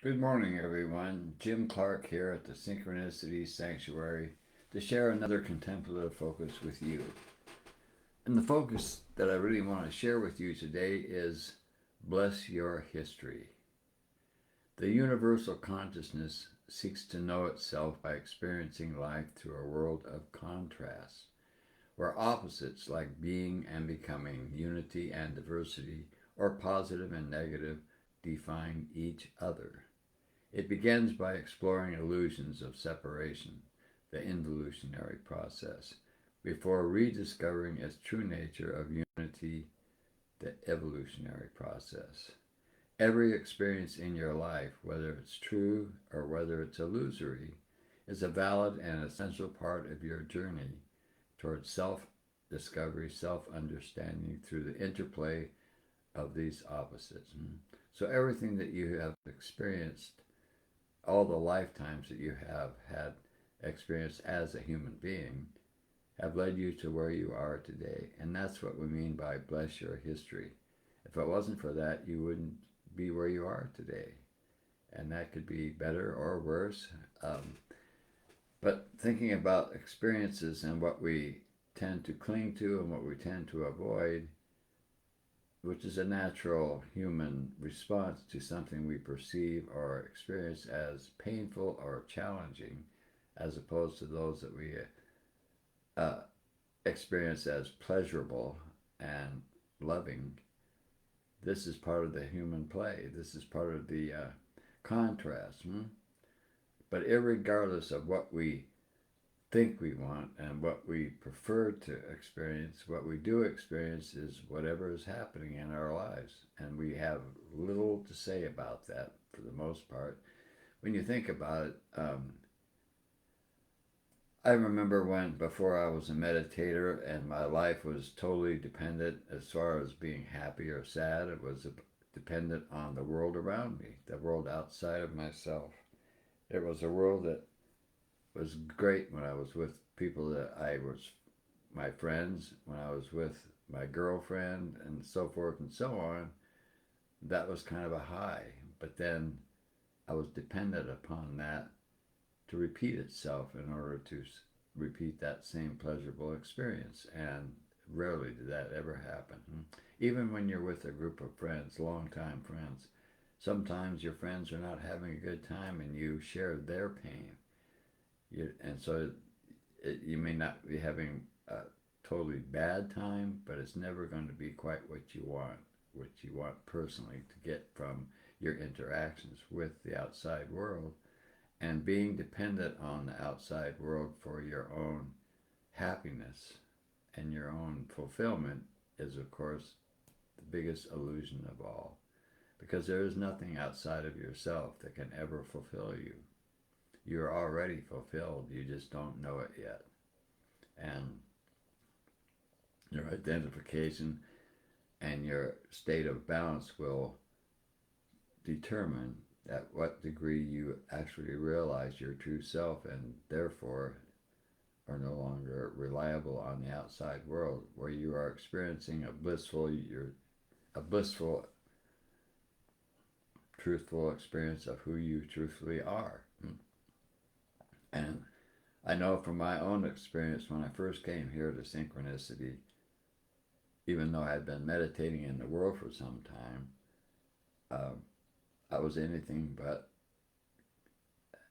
Good morning, everyone. Jim Clark here at the Synchronicity Sanctuary to share another contemplative focus with you. And the focus that I really want to share with you today is bless your history. The universal consciousness seeks to know itself by experiencing life through a world of contrast, where opposites like being and becoming, unity and diversity, or positive and negative, define each other. It begins by exploring illusions of separation, the involutionary process, before rediscovering its true nature of unity, the evolutionary process. Every experience in your life, whether it's true or whether it's illusory, is a valid and essential part of your journey towards self discovery, self understanding through the interplay of these opposites. So, everything that you have experienced, all the lifetimes that you have had experienced as a human being, have led you to where you are today. And that's what we mean by bless your history. If it wasn't for that, you wouldn't be where you are today. And that could be better or worse. But thinking about experiences and what we tend to cling to and what we tend to avoid, which is a natural human response to something we perceive or experience as painful or challenging, as opposed to those that we uh, experience as pleasurable and loving. This is part of the human play. This is part of the contrast. But irregardless of what we think we want and what we prefer to experience, what we do experience is whatever is happening in our lives. And we have little to say about that for the most part. When you think about it, I remember when, before I was a meditator and my life was totally dependent as far as being happy or sad, it was dependent on the world around me, the world outside of myself. It was a world that was great when I was with people that I was my friends, when I was with my girlfriend, and so forth and so on. That was kind of a high. But then I was dependent upon that to repeat itself in order to repeat that same pleasurable experience. And rarely did that ever happen. Even when you're with a group of friends, longtime friends, sometimes your friends are not having a good time and you share their pain. And so you may not be having a totally bad time, but it's never going to be quite what you want personally to get from your interactions with the outside world. And being dependent on the outside world for your own happiness and your own fulfillment is, of course, the biggest illusion of all. Because there is nothing outside of yourself that can ever fulfill you. You're already fulfilled, you just don't know it yet. And your identification and your state of balance will determine at what degree you actually realize your true self and therefore are no longer reliable on the outside world, where you are experiencing a blissful, truthful experience of who you truthfully are. And I know from my own experience when I first came here to Synchronicity, even though I had been meditating in the world for some time, uh, I was anything but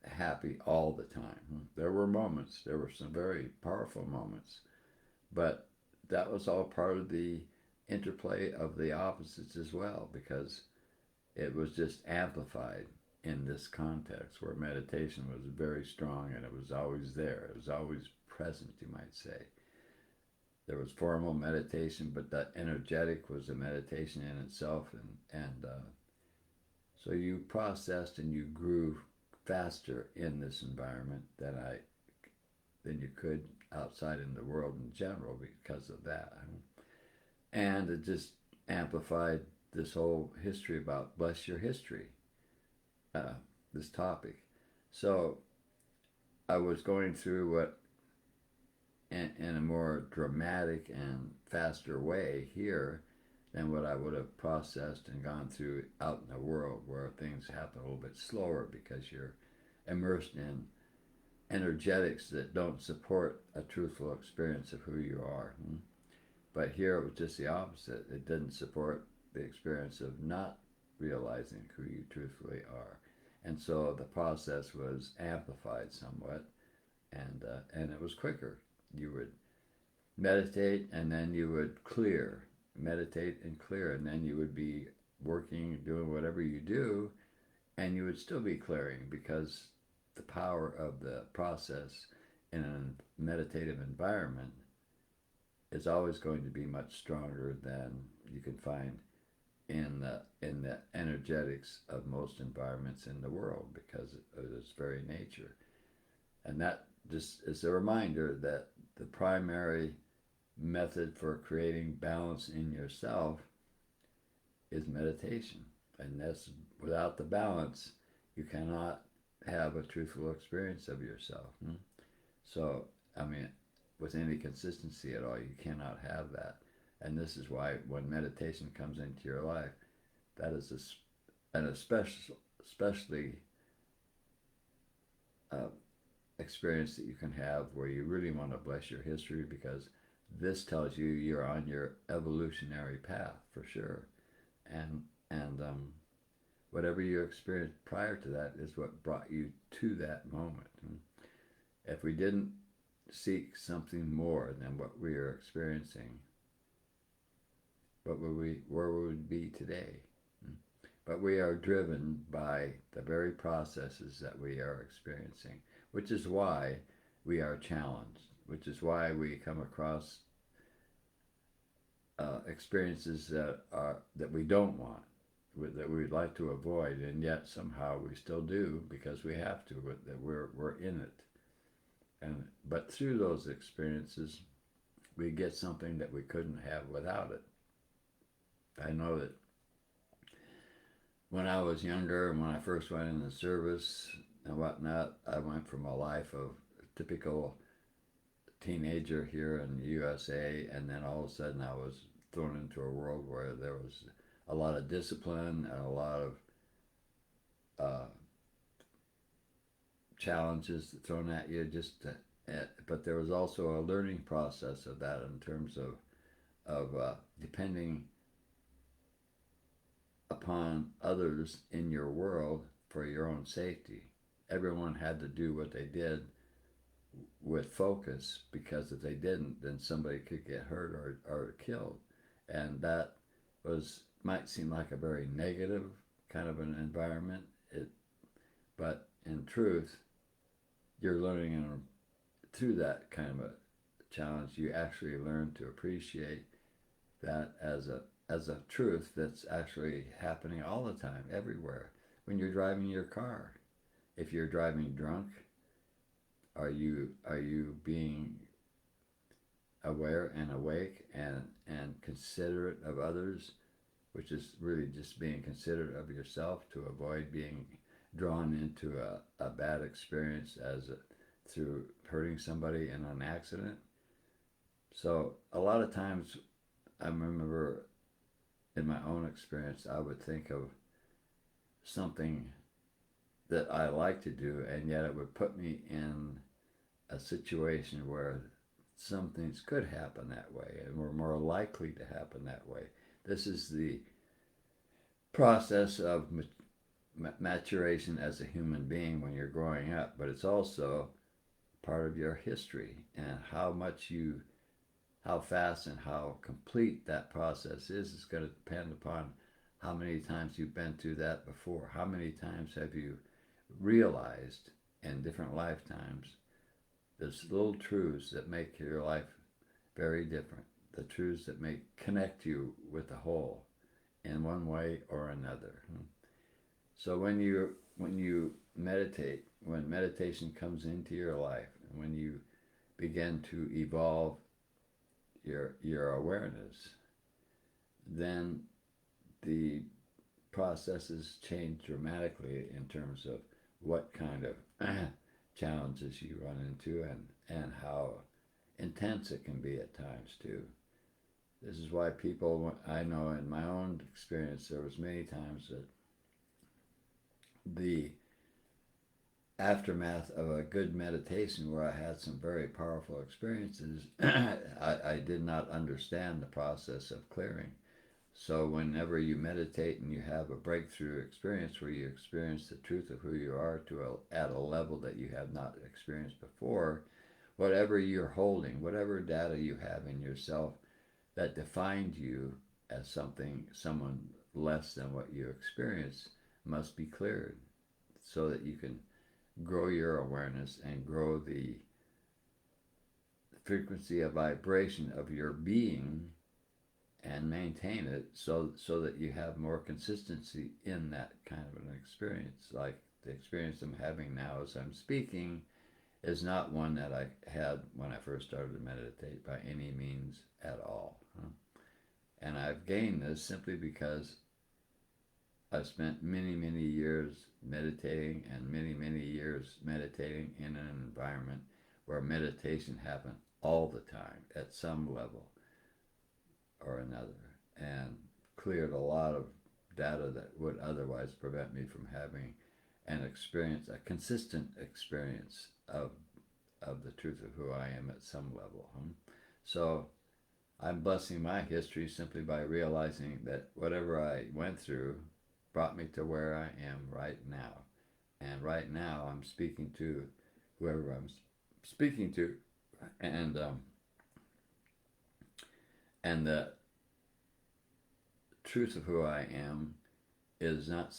happy all the time. There were moments, there were some very powerful moments, but that was all part of the interplay of the opposites as well, because it was just amplified in this context where meditation was very strong and it was always there. It was always present, you might say. There was formal meditation, but that energetic was a meditation in itself, and so you processed and you grew faster in this environment than you could outside in the world in general because of that. And it just amplified this whole history about bless your history, uh, this topic. So I was going through what, in a more dramatic and faster way here than what I would have processed and gone through out in the world, where things happen a little bit slower because you're immersed in energetics that don't support a truthful experience of who you are. But here it was just the opposite. It didn't support the experience of not realizing who you truthfully are. And so the process was amplified somewhat, and it was quicker. You would meditate, and then you would clear, meditate and clear, and then you would be working, doing whatever you do, and you would still be clearing, because the power of the process in a meditative environment is always going to be much stronger than you can find in the energetics of most environments in the world, because of its very nature. And that just is a reminder that the primary method for creating balance in yourself is meditation. And that's, without the balance, you cannot have a truthful experience of yourself. So, I mean, with any consistency at all, you cannot have that. And this is why when meditation comes into your life, that is an especially experience that you can have, where you really want to bless your history, because this tells you you're on your evolutionary path for sure. And whatever you experienced prior to that is what brought you to that moment. If we didn't seek something more than what we are experiencing, where would we be today? But we are driven by the very processes that we are experiencing, which is why we are challenged, which is why we come across experiences that we don't want, that we'd like to avoid, and yet somehow we still do, because we have to. That we're in it, but through those experiences, we get something that we couldn't have without it. I know that when I was younger and when I first went in the service and whatnot, I went from a life of a typical teenager here in the USA, and then all of a sudden I was thrown into a world where there was a lot of discipline and a lot of challenges thrown at you. But there was also a learning process of that, in terms of depending upon others in your world for your own safety. Everyone had to do what they did with focus, because if they didn't, then somebody could get hurt or killed. And that might seem like a very negative kind of an environment, but in truth, you're learning through that kind of a challenge, you actually learn to appreciate that as a truth that's actually happening all the time, everywhere. When you're driving your car, if you're driving drunk, are you being aware and awake and considerate of others, which is really just being considerate of yourself, to avoid being drawn into a bad experience through hurting somebody in an accident? So a lot of times, I remember in my own experience, I would think of something that I like to do, and yet it would put me in a situation where some things could happen that way, and were more likely to happen that way. This is the process of maturation as a human being when you're growing up, but it's also part of your history, and how fast and how complete that process is going to depend upon how many times you've been through that before. How many times have you realized in different lifetimes there's little truths that make your life very different, the truths that connect you with the whole in one way or another. So when you meditate, when meditation comes into your life, and when you begin to evolve your awareness, then the processes change dramatically in terms of what kind of challenges you run into, and how intense it can be at times too. This is why people, I know in my own experience, there was many times that the aftermath of a good meditation where I had some very powerful experiences, I did not understand the process of clearing. So whenever you meditate and you have a breakthrough experience where you experience the truth of who you are at a level that you have not experienced before, whatever you're holding, whatever data you have in yourself that defined you as someone less than what you experience must be cleared so that you can grow your awareness and grow the frequency of vibration of your being and maintain it so that you have more consistency in that kind of an experience. Like the experience I'm having now as I'm speaking is not one that I had when I first started to meditate by any means at all. And I've gained this simply because I've spent many, many years meditating and many, many years meditating in an environment where meditation happened all the time at some level or another, and cleared a lot of data that would otherwise prevent me from having an experience, a consistent experience of the truth of who I am at some level. So I'm blessing my history simply by realizing that whatever I went through brought me to where I am right now. And right now I'm speaking to whoever I'm speaking to, and the truth of who I am is not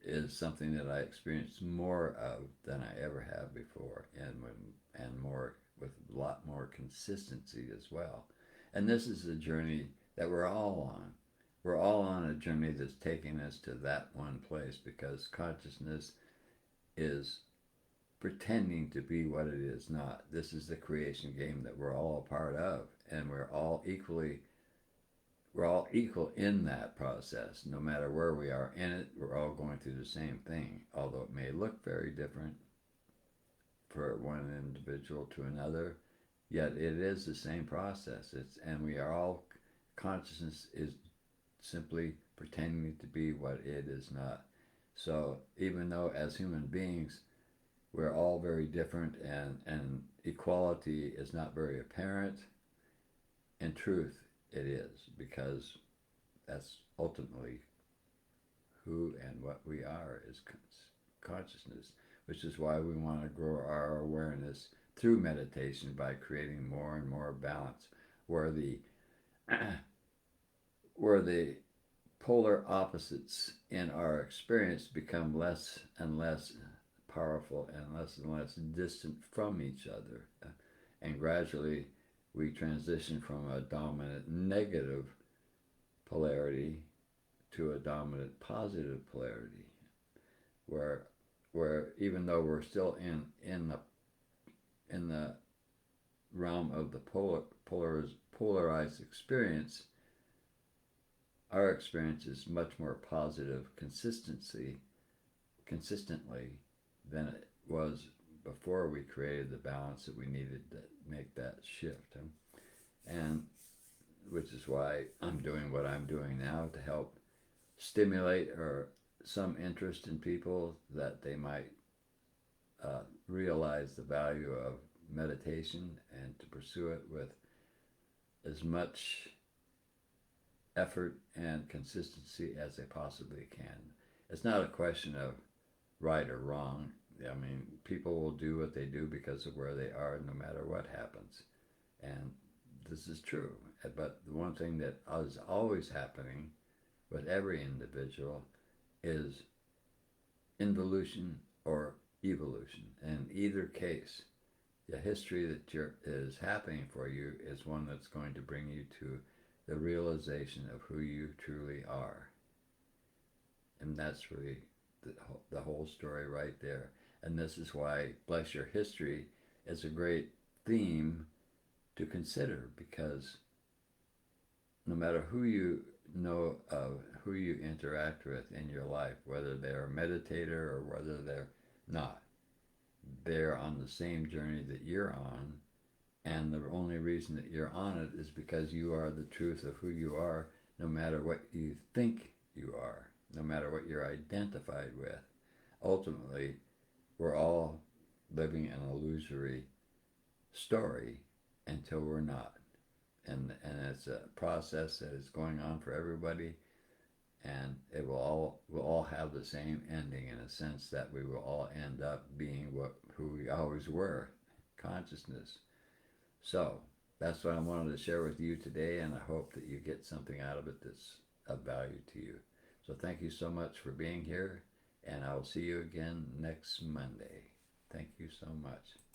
is something that I experience more of than I ever have before, and more with a lot more consistency as well. And this is a journey that we're all on. We're all on a journey that's taking us to that one place, because consciousness is pretending to be what it is not. This is the creation game that we're all a part of, and we're all equal in that process. No matter where we are in it, we're all going through the same thing, although it may look very different for one individual to another, yet it is the same process. And we are all, consciousness is simply pretending to be what it is not. So even though as human beings we're all very different, and equality is not very apparent, in truth it is, because that's ultimately who and what we are, is consciousness, which is why we want to grow our awareness through meditation by creating more and more balance, where the where the polar opposites in our experience become less and less powerful and less distant from each other. And gradually we transition from a dominant negative polarity to a dominant positive polarity, where even though we're still in the realm of the polarized experience, our experience is much more positive consistently than it was before we created the balance that we needed to make that shift. And which is why I'm doing what I'm doing now, to help stimulate or some interest in people, that they might realize the value of meditation and to pursue it with as much effort and consistency as they possibly can. It's not a question of right or wrong. I mean, people will do what they do because of where they are, no matter what happens. And this is true. But the one thing that is always happening with every individual is involution or evolution. In either case, the history that is happening for you is one that's going to bring you to the realization of who you truly are. And that's really the whole story right there. And this is why Bless Your History is a great theme to consider, because no matter who you know of, who you interact with in your life, whether they're a meditator or whether they're not, they're on the same journey that you're on, And the only reason that you're on it is because you are the truth of who you are, no matter what you think you are, no matter what you're identified with. Ultimately, we're all living an illusory story until we're not. And it's a process that is going on for everybody, and we'll all have the same ending, in a sense that we will all end up being who we always were, consciousness. So that's what I wanted to share with you today, and I hope that you get something out of it that's of value to you. So thank you so much for being here, and I will see you again next Monday. Thank you so much.